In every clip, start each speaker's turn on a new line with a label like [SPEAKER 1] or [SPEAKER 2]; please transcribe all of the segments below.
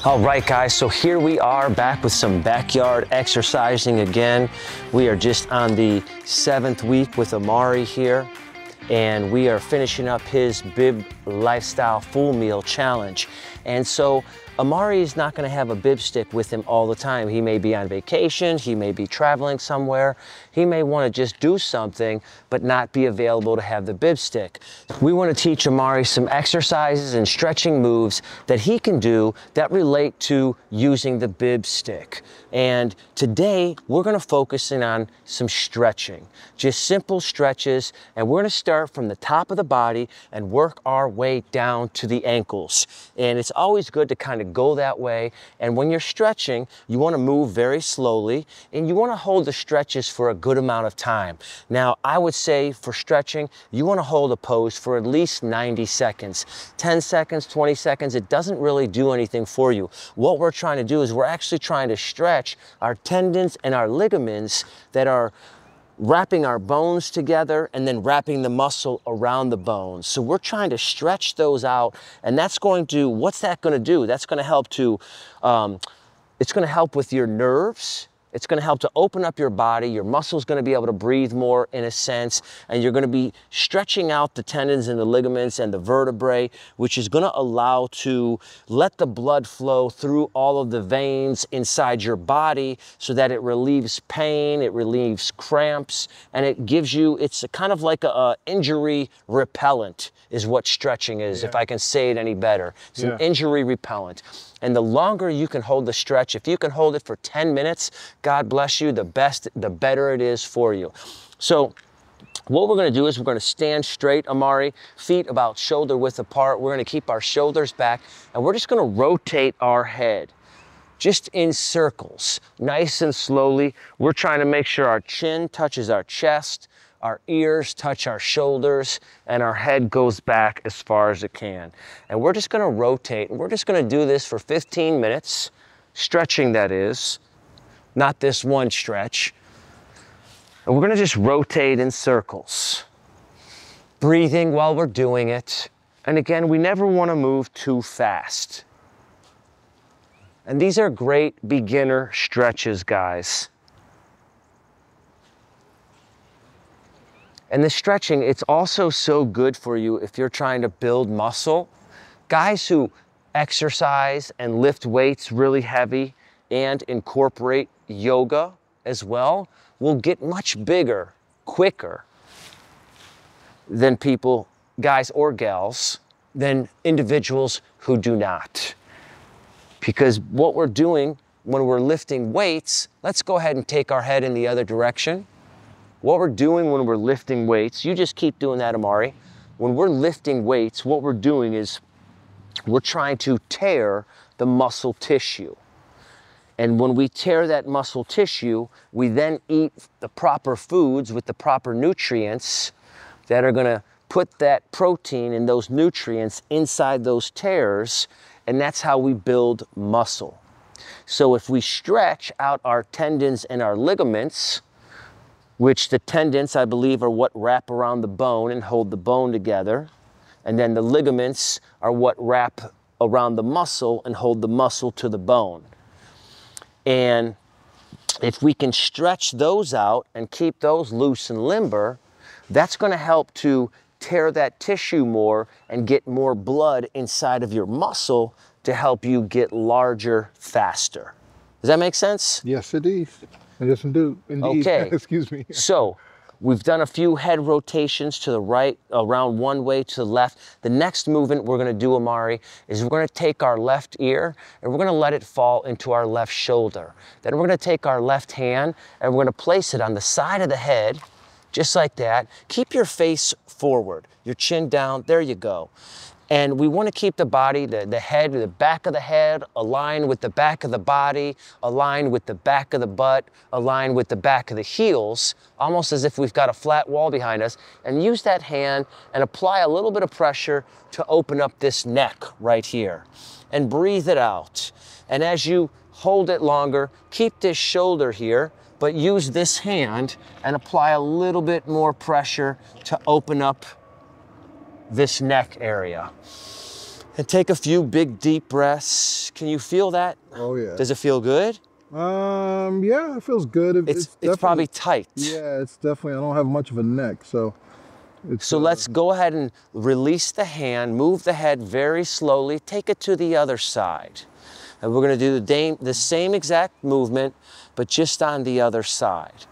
[SPEAKER 1] All right, guys, so here we are back with some backyard exercising again. We are just on the 7th week with Amari here, and we are finishing up his Bib Lifestyle Full Meal Challenge. And so Amari is not gonna have a bib stick with him all the time. He may be on vacation, he may be traveling somewhere, he may wanna just do something, but not be available to have the bib stick. We wanna teach Amari some exercises and stretching moves that he can do that relate to using the bib stick. And today, we're gonna focus in on some stretching, just simple stretches, and we're gonna start from the top of the body and work our way down to the ankles. And it's always good to kind of go that way. And when you're stretching, you want to move very slowly and you want to hold the stretches for a good amount of time. Now, I would say for stretching, you want to hold a pose for at least 90 seconds. 10 seconds, 20 seconds, it doesn't really do anything for you. What we're trying to do is we're actually trying to stretch our tendons and our ligaments that are wrapping our bones together and then wrapping the muscle around the bones. So we're trying to stretch those out, and that's going to, what's that going to do? That's going to help to, it's going to help with your nerves. It's going to help to open up your body. Your muscle's going to be able to breathe more in a sense, and you're going to be stretching out the tendons and the ligaments and the vertebrae, which is going to allow to let the blood flow through all of the veins inside your body so that it relieves pain, it relieves cramps, and it gives you, it's a kind of like a injury repellent is what stretching is, if I can say it any better. It's an injury repellent. And the longer you can hold the stretch, if you can hold it for 10 minutes, God bless you, the better it is for you. So what we're gonna do is we're gonna stand straight, Amari, feet about shoulder width apart. We're gonna keep our shoulders back, and we're just gonna rotate our head, just in circles, nice and slowly. We're trying to make sure our chin touches our chest, our ears touch our shoulders, and our head goes back as far as it can. And we're just gonna rotate, and we're just gonna do this for 15 minutes, stretching that is, not this one stretch. And we're gonna just rotate in circles, breathing while we're doing it. And again, we never wanna move too fast. And these are great beginner stretches, guys. And the stretching, it's also so good for you if you're trying to build muscle. Guys who exercise and lift weights really heavy and incorporate yoga as well will get much bigger, quicker than people, guys or gals, than individuals who do not. Because what we're doing when we're lifting weights, let's go ahead and take our head in the other direction. What we're doing when we're lifting weights, you just keep doing that, Amari. When we're lifting weights, what we're doing is we're trying to tear the muscle tissue. And when we tear that muscle tissue, we then eat the proper foods with the proper nutrients that are gonna put that protein and those nutrients inside those tears, and that's how we build muscle. So if we stretch out our tendons and our ligaments, which the tendons, I believe, are what wrap around the bone and hold the bone together. And then the ligaments are what wrap around the muscle and hold the muscle to the bone. And if we can stretch those out and keep those loose and limber, that's gonna help to tear that tissue more and get more blood inside of your muscle to help you get larger faster. Does that make sense?
[SPEAKER 2] Yes, it is. Yes, indeed.
[SPEAKER 1] Okay.
[SPEAKER 2] Excuse me.
[SPEAKER 1] So we've done a few head rotations to the right, around one way to the left. The next movement we're gonna do, Amari, is we're gonna take our left ear and we're gonna let it fall into our left shoulder. Then we're gonna take our left hand and we're gonna place it on the side of the head, just like that. Keep your face forward, your chin down, there you go. And we want to keep the body, the head, the back of the head aligned with the back of the body, aligned with the back of the butt, aligned with the back of the heels, almost as if we've got a flat wall behind us. And use that hand and apply a little bit of pressure to open up this neck right here. And breathe it out. And as you hold it longer, keep this shoulder here, but use this hand and apply a little bit more pressure to open up this neck area. And take a few big deep breaths. Can you feel that?
[SPEAKER 2] Oh yeah.
[SPEAKER 1] Does it feel good?
[SPEAKER 2] Yeah, it feels good.
[SPEAKER 1] It's probably tight.
[SPEAKER 2] Yeah, it's definitely, I don't have much of a neck, so it's...
[SPEAKER 1] So let's go ahead and release the hand, move the head very slowly, take it to the other side. And we're gonna do the same exact movement, but just on the other side.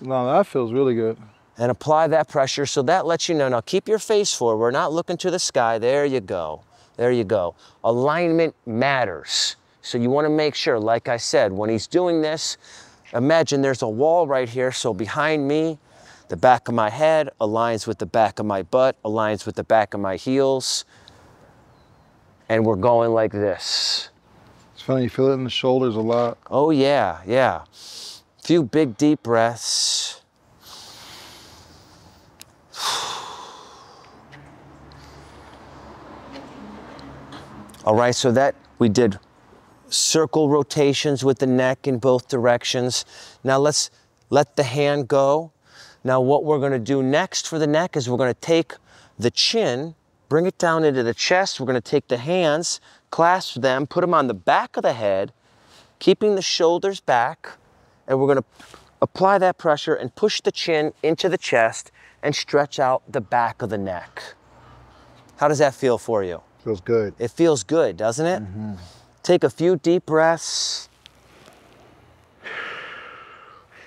[SPEAKER 2] No, that feels really good.
[SPEAKER 1] And apply that pressure, so that lets you know, now keep your face forward, we're not looking to the sky, there you go. There you go. Alignment matters. So you want to make sure, like I said, when he's doing this, imagine there's a wall right here. So behind me, the back of my head aligns with the back of my butt, aligns with the back of my heels. And we're going like this.
[SPEAKER 2] It's funny, you feel it in the shoulders a lot.
[SPEAKER 1] Oh yeah, yeah. Few big deep breaths. All right, so that we did circle rotations with the neck in both directions. Now let's let the hand go. Now what we're gonna do next for the neck is we're gonna take the chin, bring it down into the chest. We're gonna take the hands, clasp them, put them on the back of the head, keeping the shoulders back, and we're gonna apply that pressure and push the chin into the chest and stretch out the back of the neck. How does that feel for you?
[SPEAKER 2] Feels good.
[SPEAKER 1] It feels good, doesn't it? Mm-hmm. Take a few deep breaths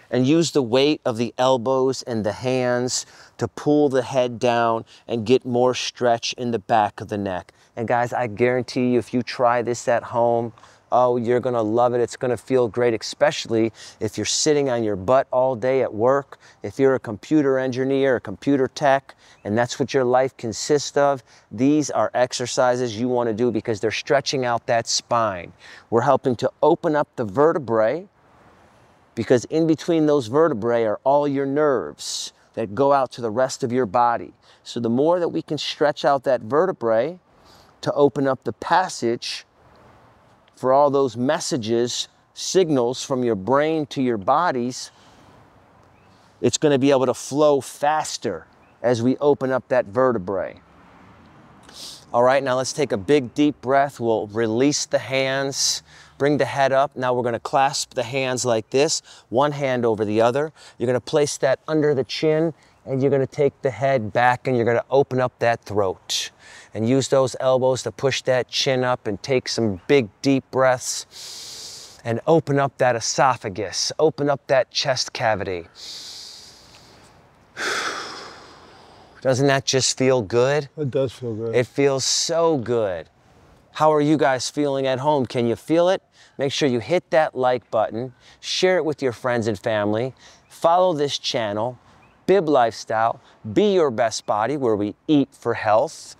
[SPEAKER 1] and use the weight of the elbows and the hands to pull the head down and get more stretch in the back of the neck. And guys, I guarantee you, if you try this at home, oh, you're gonna love it. It's gonna feel great, especially if you're sitting on your butt all day at work, if you're a computer engineer, a computer tech, and that's what your life consists of. These are exercises you wanna do because they're stretching out that spine. We're helping to open up the vertebrae because in between those vertebrae are all your nerves that go out to the rest of your body. So the more that we can stretch out that vertebrae to open up the passage for all those messages, signals from your brain to your bodies, it's going to be able to flow faster as we open up that vertebrae. All right, now let's take a big deep breath. We'll release the hands, bring the head up. Now we're going to clasp the hands like this, one hand over the other. You're going to place that under the chin and you're going to take the head back and you're going to open up that throat. And use those elbows to push that chin up and take some big deep breaths and open up that esophagus, open up that chest cavity. Doesn't that just feel good?
[SPEAKER 2] It does feel good.
[SPEAKER 1] It feels so good. How are you guys feeling at home? Can you feel it? Make sure you hit that like button, share it with your friends and family, follow this channel, Bib Lifestyle, Be Your Best Body, where we eat for health.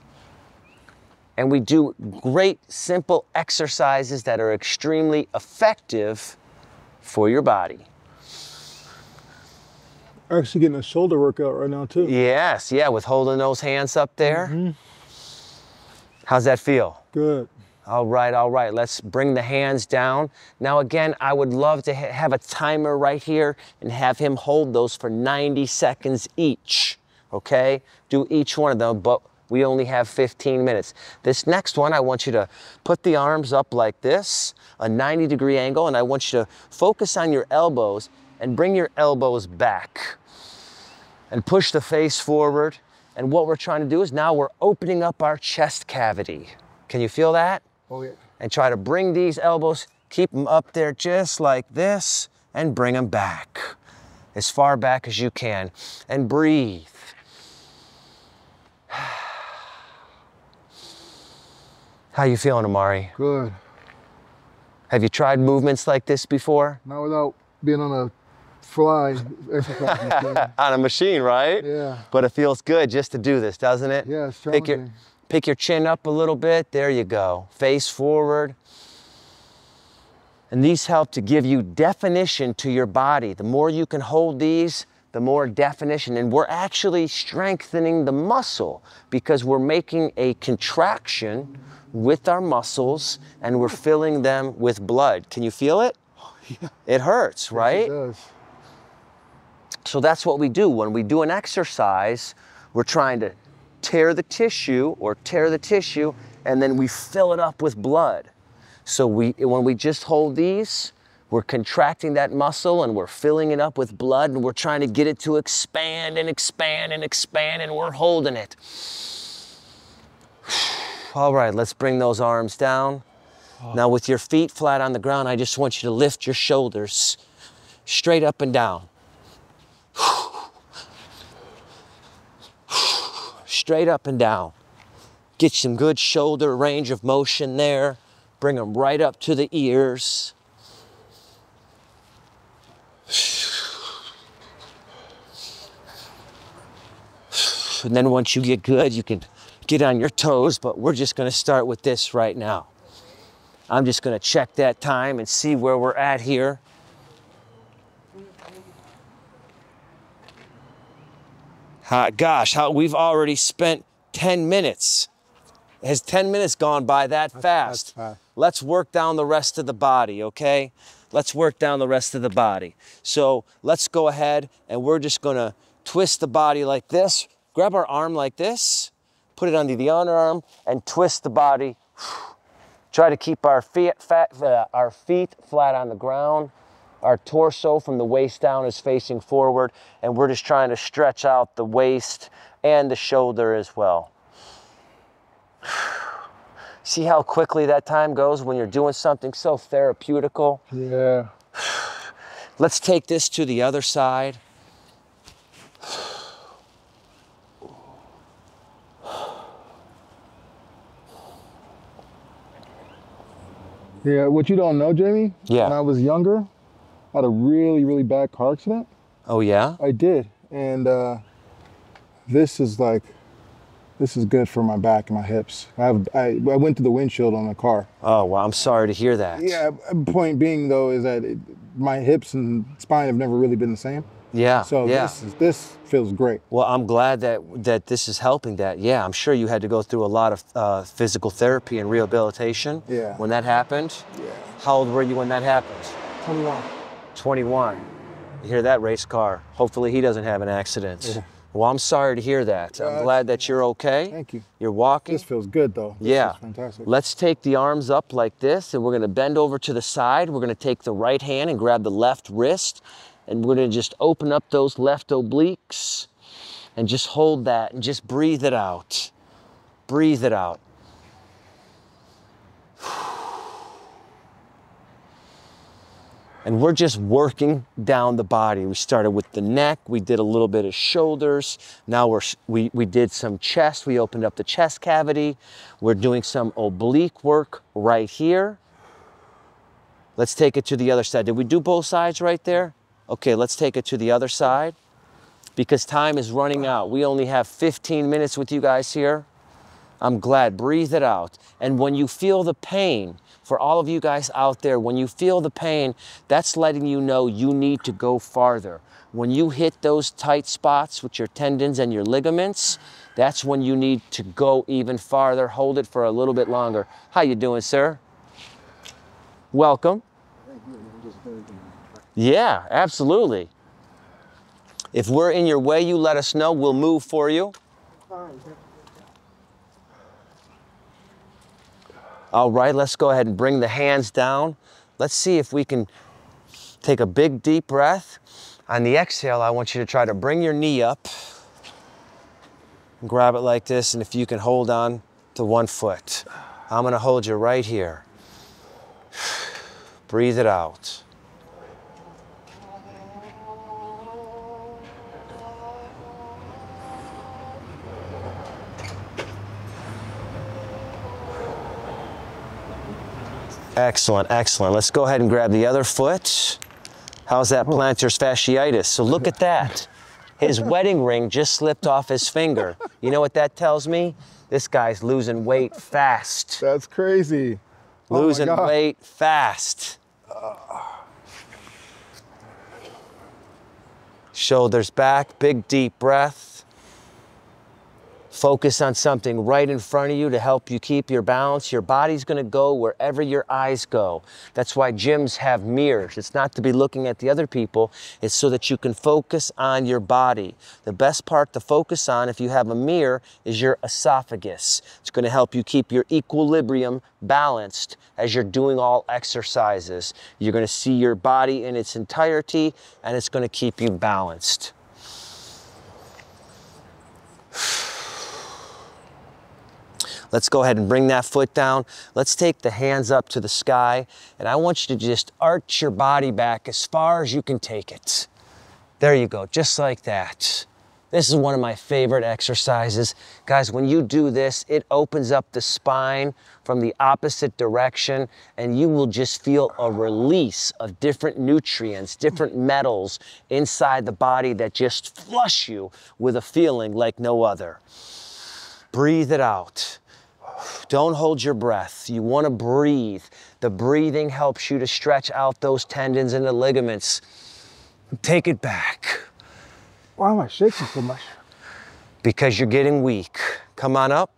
[SPEAKER 1] And we do great, simple exercises that are extremely effective for your body.
[SPEAKER 2] I'm actually getting a shoulder workout right now too.
[SPEAKER 1] Yes, yeah, with holding those hands up there. Mm-hmm. How's that feel?
[SPEAKER 2] Good.
[SPEAKER 1] All right, let's bring the hands down. Now again, I would love to have a timer right here and have him hold those for 90 seconds each, okay? Do each one of them, but we only have 15 minutes. This next one, I want you to put the arms up like this, a 90-degree angle, and I want you to focus on your elbows and bring your elbows back and push the face forward. And what we're trying to do is now we're opening up our chest cavity. Can you feel that?
[SPEAKER 2] Oh yeah.
[SPEAKER 1] And try to bring these elbows, keep them up there just like this, and bring them back as far back as you can. And breathe. How you feeling, Amari?
[SPEAKER 2] Good.
[SPEAKER 1] Have you tried movements like this before?
[SPEAKER 2] Not without being on a fly exercise machine.
[SPEAKER 1] On a machine, right?
[SPEAKER 2] Yeah.
[SPEAKER 1] But it feels good just to do this, doesn't it?
[SPEAKER 2] Yeah, it's challenging.
[SPEAKER 1] Pick your chin up a little bit. There you go. Face forward. And these help to give you definition to your body. The more you can hold these, the more definition. And we're actually strengthening the muscle because we're making a contraction with our muscles and we're filling them with blood. Can you feel it? Yeah. It hurts, right?
[SPEAKER 2] Yes, it does.
[SPEAKER 1] So that's what we do. When we do an exercise, we're trying to tear the tissue and then we fill it up with blood. So when we just hold these, we're contracting that muscle and we're filling it up with blood and we're trying to get it to expand and expand and expand, and we're holding it. All right, let's bring those arms down. Now with your feet flat on the ground, I just want you to lift your shoulders straight up and down. Straight up and down. Get some good shoulder range of motion there. Bring them right up to the ears. And then once you get good, you can get on your toes, but we're just gonna start with this right now. I'm just gonna check that time and see where we're at here. Gosh, we've already spent 10 minutes. Has 10 minutes gone by that fast?
[SPEAKER 2] That's fast.
[SPEAKER 1] Let's work down the rest of the body, okay? Let's work down the rest of the body. So let's go ahead and we're just gonna twist the body like this. Grab our arm like this, put it under the underarm and twist the body. Try to keep our feet flat on the ground. Our torso from the waist down is facing forward, and we're just trying to stretch out the waist and the shoulder as well. See how quickly that time goes when you're doing something so therapeutical?
[SPEAKER 2] Yeah.
[SPEAKER 1] Let's take this to the other side.
[SPEAKER 2] Yeah, what you don't know, Jamie?
[SPEAKER 1] Yeah.
[SPEAKER 2] When I was younger, I had a really, really bad car accident.
[SPEAKER 1] Oh yeah?
[SPEAKER 2] I did. And this is good for my back and my hips. I went through the windshield on the car.
[SPEAKER 1] Oh, well, I'm sorry to hear that.
[SPEAKER 2] Yeah, point being though is that my hips and spine have never really been the same.
[SPEAKER 1] Yeah,
[SPEAKER 2] So
[SPEAKER 1] yeah.
[SPEAKER 2] this feels great.
[SPEAKER 1] Well, I'm glad that this is helping that. Yeah, I'm sure you had to go through a lot of physical therapy and rehabilitation.
[SPEAKER 2] Yeah.
[SPEAKER 1] When that happened?
[SPEAKER 2] Yeah.
[SPEAKER 1] How old were you when that happened?
[SPEAKER 2] 21.
[SPEAKER 1] 21. You hear that, race car? Hopefully he doesn't have an accident.
[SPEAKER 2] Yeah.
[SPEAKER 1] Well, I'm sorry to hear that. I'm glad that you're okay.
[SPEAKER 2] Thank you.
[SPEAKER 1] You're walking.
[SPEAKER 2] This feels good though.
[SPEAKER 1] Yeah.
[SPEAKER 2] This is fantastic.
[SPEAKER 1] Let's take the arms up like this, and we're gonna bend over to the side. We're gonna take the right hand and grab the left wrist, and we're gonna just open up those left obliques and just hold that and just breathe it out. Breathe it out. And we're just working down the body. We started with the neck, we did a little bit of shoulders. Now we did some chest, we opened up the chest cavity. We're doing some oblique work right here. Let's take it to the other side. Did we do both sides right there? Okay, let's take it to the other side because time is running out. We only have 15 minutes with you guys here. I'm glad, breathe it out. And when you feel the pain, for all of you guys out there, when you feel the pain, that's letting you know you need to go farther. When you hit those tight spots with your tendons and your ligaments, that's when you need to go even farther. Hold it for a little bit longer. How you doing, sir? Welcome. Yeah, absolutely. If we're in your way, you let us know. We'll move for you. All right, let's go ahead and bring the hands down. Let's see if we can take a big, deep breath. On the exhale, I want you to try to bring your knee up. Grab it like this, and if you can hold on to one foot. I'm gonna hold you right here. Breathe it out. Excellent, excellent. Let's go ahead and grab the other foot. How's that plantar fasciitis? So look at that. His wedding ring just slipped off his finger. You know what that tells me? This guy's losing weight fast.
[SPEAKER 2] That's crazy.
[SPEAKER 1] Losing weight fast. Shoulders back, big deep breath. Focus on something right in front of you to help you keep your balance. Your body's gonna go wherever your eyes go. That's why gyms have mirrors. It's not to be looking at the other people, it's so that you can focus on your body. The best part to focus on if you have a mirror is your esophagus. It's gonna help you keep your equilibrium balanced as you're doing all exercises. You're gonna see your body in its entirety and it's gonna keep you balanced. Let's go ahead and bring that foot down. Let's take the hands up to the sky, and I want you to just arch your body back as far as you can take it. There you go, just like that. This is one of my favorite exercises. Guys, when you do this, it opens up the spine from the opposite direction, and you will just feel a release of different nutrients, different metals inside the body that just flush you with a feeling like no other. Breathe it out. Don't hold your breath. You want to breathe. The breathing helps you to stretch out those tendons and the ligaments. Take it back.
[SPEAKER 2] Why am I shaking so much?
[SPEAKER 1] Because you're getting weak. Come on up.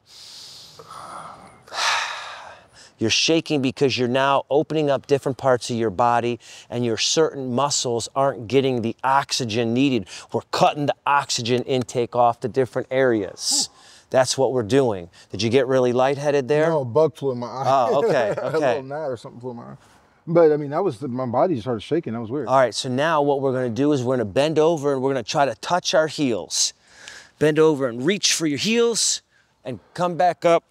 [SPEAKER 1] You're shaking because you're now opening up different parts of your body and your certain muscles aren't getting the oxygen needed. We're cutting the oxygen intake off to different areas. That's what we're doing. Did you get really lightheaded there?
[SPEAKER 2] No, a bug flew in my eye.
[SPEAKER 1] Oh, okay,
[SPEAKER 2] A
[SPEAKER 1] okay.
[SPEAKER 2] little gnat or something flew in my eye. But I mean, my body started shaking. That was weird.
[SPEAKER 1] All right, so now what we're gonna do is we're gonna bend over and we're gonna try to touch our heels. Bend over and reach for your heels and come back up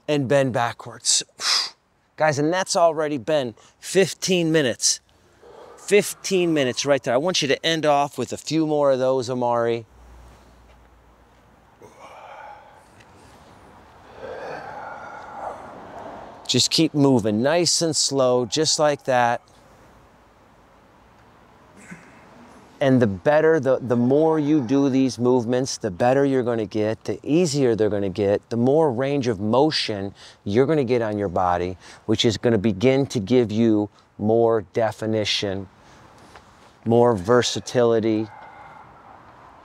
[SPEAKER 1] and bend backwards. Guys, and that's already been 15 minutes. 15 minutes right there. I want you to end off with a few more of those, Amari. Just keep moving, nice and slow, just like that. And the better, the more you do these movements, the better you're gonna get, the easier they're gonna get, the more range of motion you're gonna get on your body, which is gonna begin to give you more definition, more versatility,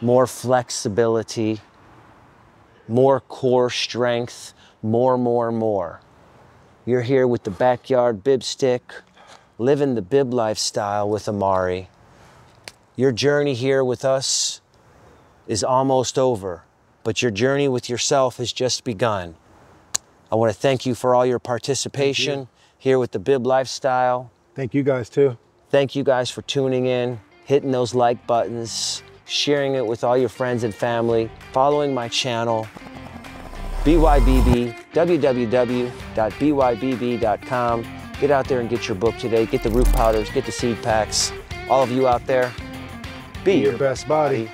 [SPEAKER 1] more flexibility, more core strength, more. You're here with the Backyard Bib Stick, living the bib lifestyle with Amari. Your journey here with us is almost over, but your journey with yourself has just begun. I want to thank you for all your participation here with the Bib Lifestyle.
[SPEAKER 2] Thank you guys too.
[SPEAKER 1] Thank you guys for tuning in, hitting those like buttons, sharing it with all your friends and family, following my channel. BYBB, www.bybb.com. Get out there and get your book today. Get the root powders, get the seed packs. All of you out there, be your best body.